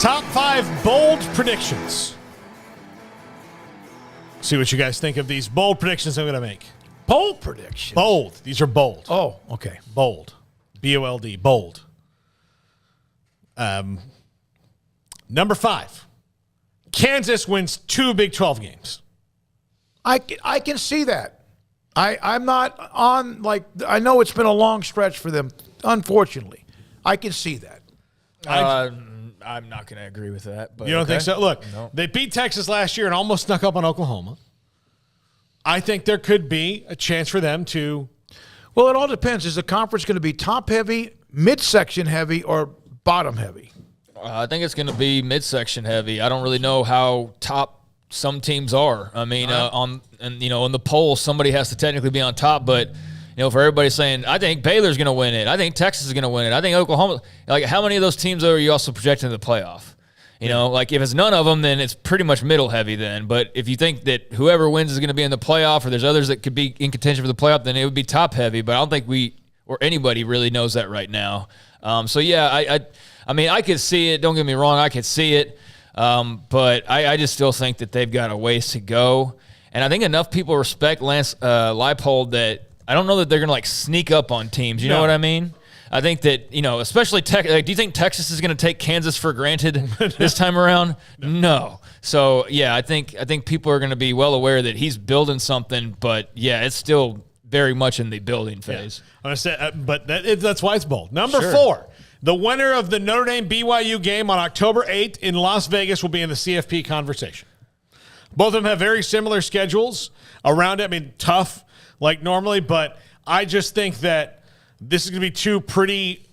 Top 5 bold predictions. See what you guys think of these bold predictions I'm going to make. Bold predictions? Bold. These are bold. Oh, okay. Bold. B-O-L-D. Bold. Number 5. Kansas wins 2 Big 12 games. I can see that. I'm not on, like, I know it's been a long stretch for them, unfortunately. I can see that. I'm not going to agree with that. But you don't think so? Look, no. They beat Texas last year and almost snuck up on Oklahoma. I think there could be a chance for them to. Well, it all depends. Is the conference going to be top-heavy, midsection heavy, or bottom-heavy? I think it's going to be midsection heavy. I don't really know how top some teams are. I mean, on the poll, somebody has to technically be on top, but for everybody saying, I think Baylor's going to win it, I think Texas is going to win it, I think Oklahoma. Like, how many of those teams are you also projecting to the playoff? Like if it's none of them, then it's pretty much middle heavy then. But if you think that whoever wins is going to be in the playoff, or there's others that could be in contention for the playoff, then it would be top heavy. But I don't think we or anybody really knows that right now. So yeah, I mean, I could see it. Don't get me wrong, I could see it. But I just still think that they've got a ways to go. And I think enough people respect Lance Leipold that I don't know that they're going to like sneak up on teams. You know what I mean? I think that, especially do you think Texas is going to take Kansas for granted this time around? No. So, yeah, I think people are going to be well aware that he's building something, but, yeah, it's still very much in the building phase. Yeah. But that's why it's bold. Number 4, the winner of the Notre Dame BYU game on October 8th in Las Vegas will be in the CFP conversation. Both of them have very similar schedules around it. I mean, tough like normally, but I just think that this is going to be 2 pretty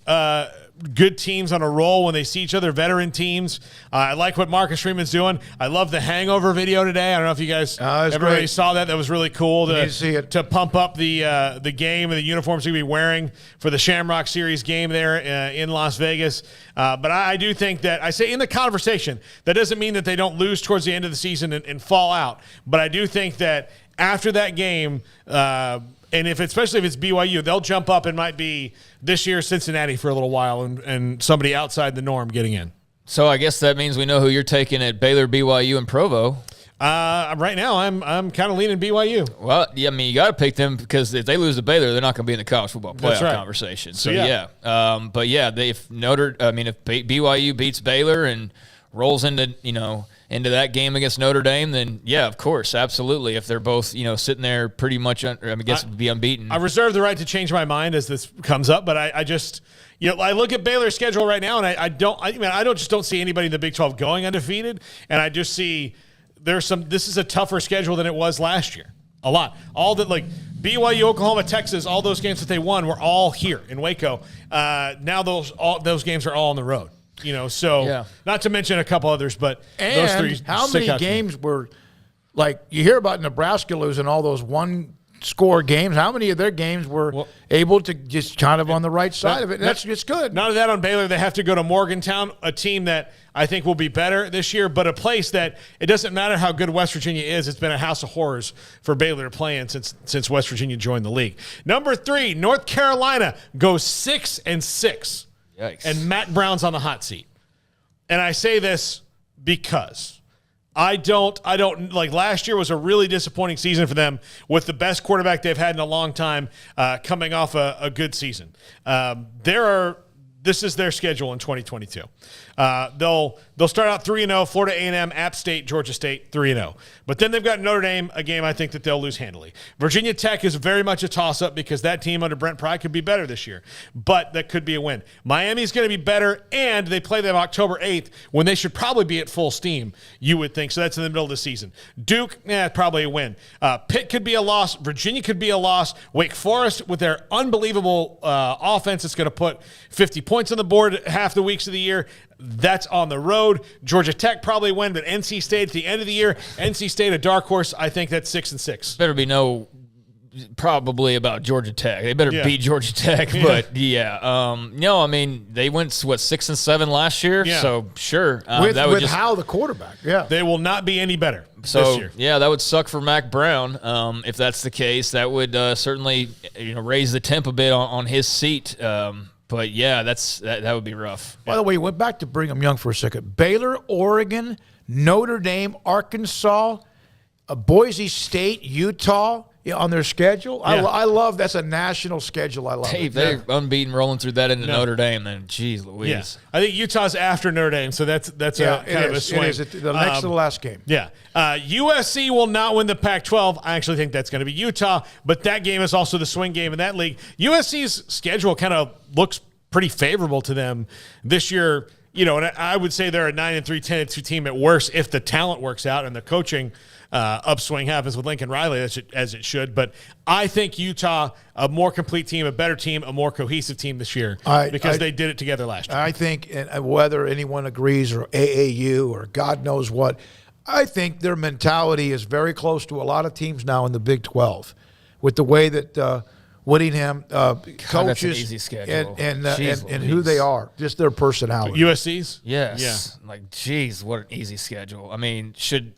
good teams on a roll when they see each other, veteran teams. I like what Marcus Freeman's doing. I love the hangover video today. I don't know if you guys everybody saw that. That was really cool to pump up the game and the uniforms he'll be wearing for the Shamrock Series game there in Las Vegas. But I do think that, I say in the conversation, that doesn't mean that they don't lose towards the end of the season and fall out. But I do think that after that game, and especially if it's BYU, they'll jump up and might be this year Cincinnati for a little while and somebody outside the norm getting in. So I guess that means we know who you're taking at Baylor, BYU, and Provo. Right now, I'm kind of leaning BYU. Well, yeah, I mean, you got to pick them because if they lose to Baylor, they're not going to be in the college football playoff conversation. So yeah. But yeah, if BYU beats Baylor and rolls into that game against Notre Dame, then yeah, of course, absolutely. If they're both, sitting there pretty much, be unbeaten. I reserve the right to change my mind as this comes up, but I just, I look at Baylor's schedule right now, and I don't see anybody in the Big 12 going undefeated, and I just see this is a tougher schedule than it was last year. A lot. All that, like BYU, Oklahoma, Texas, all those games that they won were all here in Waco. Now those games are all on the road. Not to mention a couple others, but those 3. How many games were, like, you hear about Nebraska losing all those one-score games. How many of their games were able to just kind of on the right side of it? That's just good. None of that on Baylor. They have to go to Morgantown, a team that I think will be better this year, but a place that it doesn't matter how good West Virginia is. It's been a house of horrors for Baylor to play in since West Virginia joined the league. Number 3, North Carolina goes 6-6. Yikes. And Matt Brown's on the hot seat. And I say this because I don't like, last year was a really disappointing season for them with the best quarterback they've had in a long time coming off a good season. This is their schedule in 2022. They'll start out 3-0, Florida A&M, App State, Georgia State, 3-0. But then they've got Notre Dame, a game I think that they'll lose handily. Virginia Tech is very much a toss-up because that team under Brent Pry could be better this year. But that could be a win. Miami's going to be better, and they play them October 8th when they should probably be at full steam, you would think. So that's in the middle of the season. Duke, probably a win. Pitt could be a loss. Virginia could be a loss. Wake Forest, with their unbelievable offense, it's going to put 50 points on the board half the weeks of the year. That's on the road. Georgia Tech probably win, but NC State at the end of the year, NC State a dark horse. I think that's 6-6. Better be probably about Georgia Tech. They better beat Georgia Tech, but no, I mean, they went 6-7 last year, so sure. With how the quarterback, they will not be any better this year. Yeah, that would suck for Mac Brown. If that's the case, that would certainly raise the temp a bit on his seat. But yeah, that would be rough. By the way, went back to Brigham Young for a second. Baylor, Oregon, Notre Dame, Arkansas, Boise State, Utah on their schedule. Yeah. I love that's a national schedule. I love Dave, it. they're unbeaten rolling through that into Notre Dame. Then, geez, Louise. Yeah. I think Utah's after Notre Dame, so that's kind of a swing. It is the next to the last game. Yeah. USC will not win the Pac-12. I actually think that's going to be Utah, but that game is also the swing game in that league. USC's schedule kind of looks pretty favorable to them this year. And I would say they're a 9-3, 10-2 team at worst if the talent works out and the coaching upswing happens with Lincoln Riley as it should. But I think Utah, a more complete team, a better team, a more cohesive team this year because they did it together last year. I think, and whether anyone agrees or AAU or God knows what, I think their mentality is very close to a lot of teams now in the Big 12 with the way that Whittingham coaches that's an easy schedule. and who they are, just their personality. USC's? Yes. Yeah. Like, geez, what an easy schedule. I mean, should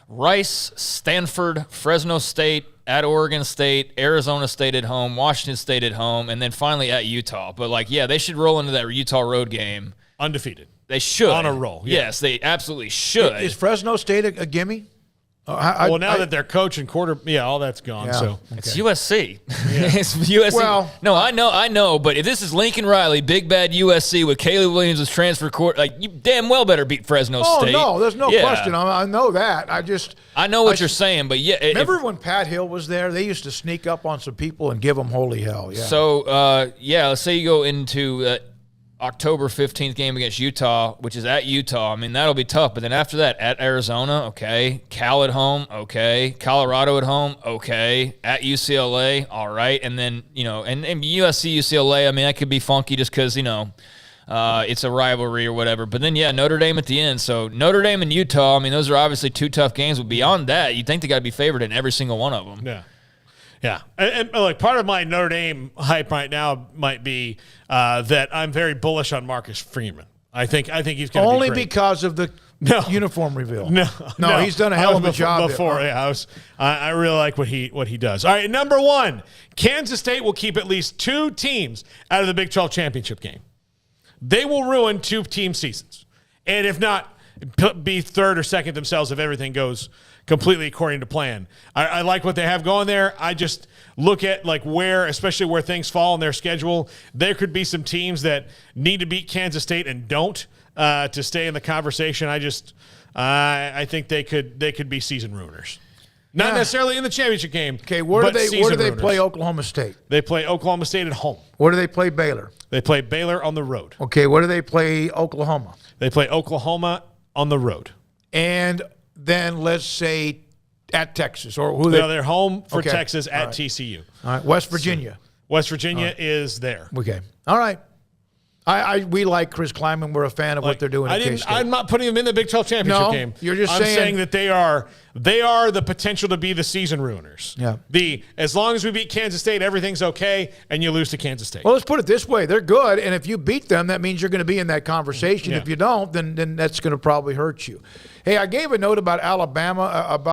Rice, Stanford, Fresno State, at Oregon State, Arizona State at home, Washington State at home, and then finally at Utah. But, they should roll into that Utah road game. Undefeated. They should. On a roll. Yeah. Yes, they absolutely should. Is Fresno State a gimme? Now that their coach and all that's gone. Yeah. So It's USC. It's USC. Well, no, I know. But if this is Lincoln Riley, big bad USC with Caleb Williams as transfer court, you damn well better beat Fresno State. Oh no, there's no question. I know that. I know what you're saying, but yeah. Remember when Pat Hill was there? They used to sneak up on some people and give them holy hell. Yeah. So let's say you go into October 15th game against Utah, which is at Utah. I mean, that'll be tough. But then after that, at Arizona, okay. Cal at home, okay. Colorado at home, okay. At UCLA, all right. And then, and USC, UCLA, I mean, that could be funky just because, it's a rivalry or whatever. But then, Notre Dame at the end. So Notre Dame and Utah, I mean, those are obviously two tough games. But beyond that, you'd think they got to be favored in every single one of them. Yeah. Yeah, and part of my Notre Dame hype right now might be that I'm very bullish on Marcus Freeman. I think he's going to be only great. because of the uniform reveal. No, he's done a hell of a job before. I really like what he does. All right, number one, Kansas State will keep at least two teams out of the Big 12 championship game. They will ruin two team seasons, and if not, be third or second themselves if everything goes completely according to plan. I like what they have going there. I just look at especially where things fall in their schedule. There could be some teams that need to beat Kansas State and don't to stay in the conversation. I think they could be season ruiners. Not necessarily in the championship game. Okay, where do they play Oklahoma State? They play Oklahoma State at home. Where do they play Baylor? They play Baylor on the road. Okay, where do they play Oklahoma? They play Oklahoma on the road. And then let's say at Texas or they're home for Texas at TCU. All right, West Virginia. West Virginia is there. Okay. All right. We like Chris Kleiman. We're a fan of what they're doing. I'm not putting them in the Big 12 championship game. You're just saying that they are the potential to be the season ruiners. Yeah. As long as we beat Kansas State, everything's okay, and you lose to Kansas State. Well, let's put it this way: they're good, and if you beat them, that means you're going to be in that conversation. Yeah. If you don't, then that's going to probably hurt you. Hey, I gave a note about Alabama about.